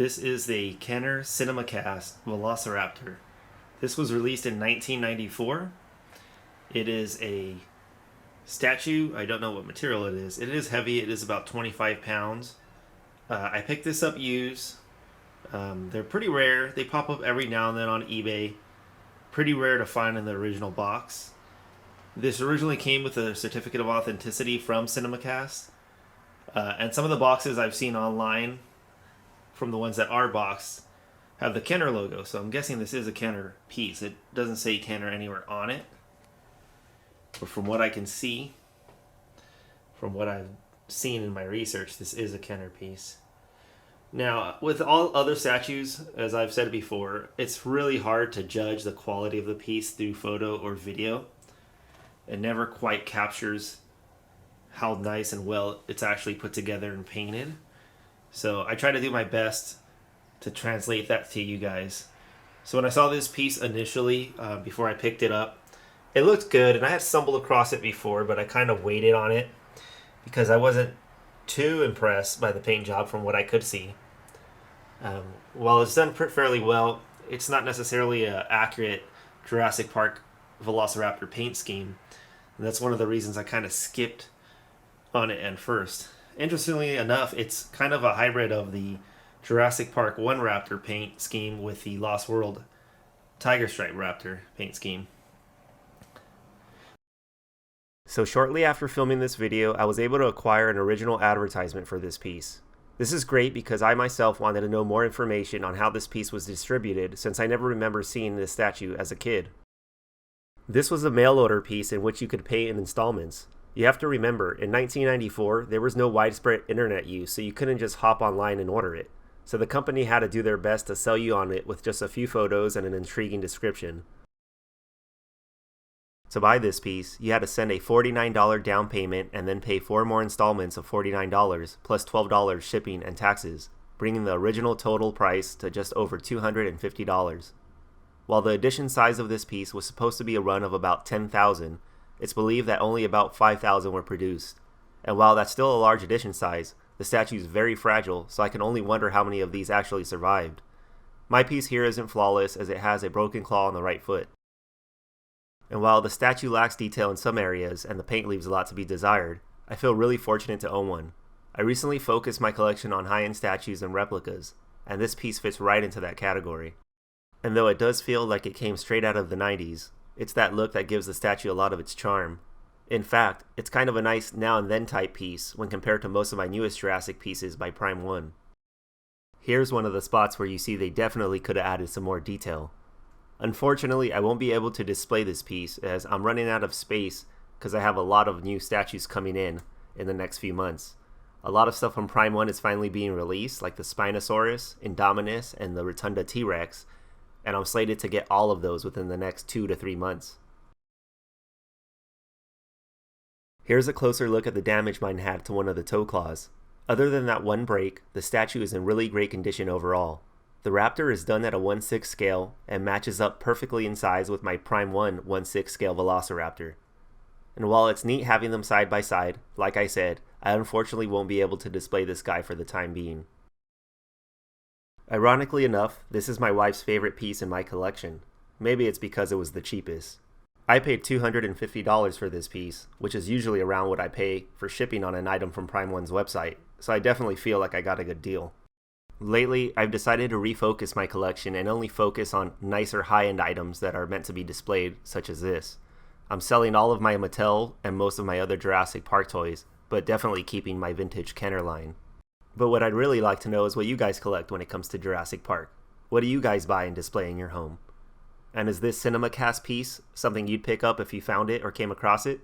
This is the Kenner Cinemacast Velociraptor. This was released in 1994. It is a statue. I don't know what material it is. It is heavy. It is about 25 pounds. I picked this up used. They're pretty rare. They pop up every now and then on eBay. Pretty rare to find in the original box. This originally came with a certificate of authenticity from Cinemacast. And some of the boxes I've seen online, from the ones that are boxed, have the Kenner logo. So I'm guessing this is a Kenner piece. It doesn't say Kenner anywhere on it. But from what I can see, from what I've seen in my research, this is a Kenner piece. Now, with all other statues, as I've said before, it's really hard to judge the quality of the piece through photo or video. It never quite captures how nice and well it's actually put together and painted. So I try to do my best to translate that to you guys. So when I saw this piece initially, before I picked it up, it looked good, and I had stumbled across it before, but I kind of waited on it because I wasn't too impressed by the paint job from what I could see. While it's done fairly well, it's not necessarily an accurate Jurassic Park Velociraptor paint scheme. And that's one of the reasons I kind of skipped on it at first. Interestingly enough, it's kind of a hybrid of the Jurassic Park 1 Raptor paint scheme with the Lost World Tiger Stripe Raptor paint scheme. So shortly after filming this video, I was able to acquire an original advertisement for this piece. This is great because I myself wanted to know more information on how this piece was distributed, since I never remember seeing this statue as a kid. This was a mail order piece in which you could pay in installments. You have to remember, in 1994, there was no widespread internet use, so you couldn't just hop online and order it. So the company had to do their best to sell you on it with just a few photos and an intriguing description. To buy this piece, you had to send a $49 down payment and then pay 4 more installments of $49 plus $12 shipping and taxes, bringing the original total price to just over $250. While the edition size of this piece was supposed to be a run of about 10,000, it's believed that only about 5,000 were produced. And while that's still a large edition size, the statue is very fragile, so I can only wonder how many of these actually survived. My piece here isn't flawless, as it has a broken claw on the right foot. And while the statue lacks detail in some areas and the paint leaves a lot to be desired, I feel really fortunate to own one. I recently focused my collection on high-end statues and replicas, and this piece fits right into that category. And though it does feel like it came straight out of the 90s, it's that look that gives the statue a lot of its charm. In fact, it's kind of a nice now and then type piece when compared to most of my newest Jurassic pieces by Prime 1. Here's one of the spots where you see they definitely could have added some more detail. Unfortunately, I won't be able to display this piece as I'm running out of space because I have a lot of new statues coming in the next few months. A lot of stuff from Prime 1 is finally being released, like the Spinosaurus, Indominus, and the Rotunda T-Rex, and I'm slated to get all of those within the next 2 to 3 months. Here's a closer look at the damage mine had to one of the toe claws. Other than that one break, the statue is in really great condition overall. The Raptor is done at a 1/6 scale and matches up perfectly in size with my Prime 1 1/6 scale Velociraptor. And while it's neat having them side by side, like I said, I unfortunately won't be able to display this guy for the time being. Ironically enough, this is my wife's favorite piece in my collection. Maybe it's because it was the cheapest. I paid $250 for this piece, which is usually around what I pay for shipping on an item from Prime 1's website, so I definitely feel like I got a good deal. Lately, I've decided to refocus my collection and only focus on nicer high-end items that are meant to be displayed, such as this. I'm selling all of my Mattel and most of my other Jurassic Park toys, but definitely keeping my vintage Kenner line. But what I'd really like to know is what you guys collect when it comes to Jurassic Park. What do you guys buy and display in your home? And is this Cinemacast piece something you'd pick up if you found it or came across it?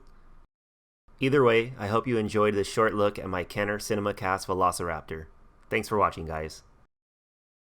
Either way, I hope you enjoyed this short look at my Kenner Cinemacast Velociraptor. Thanks for watching, guys.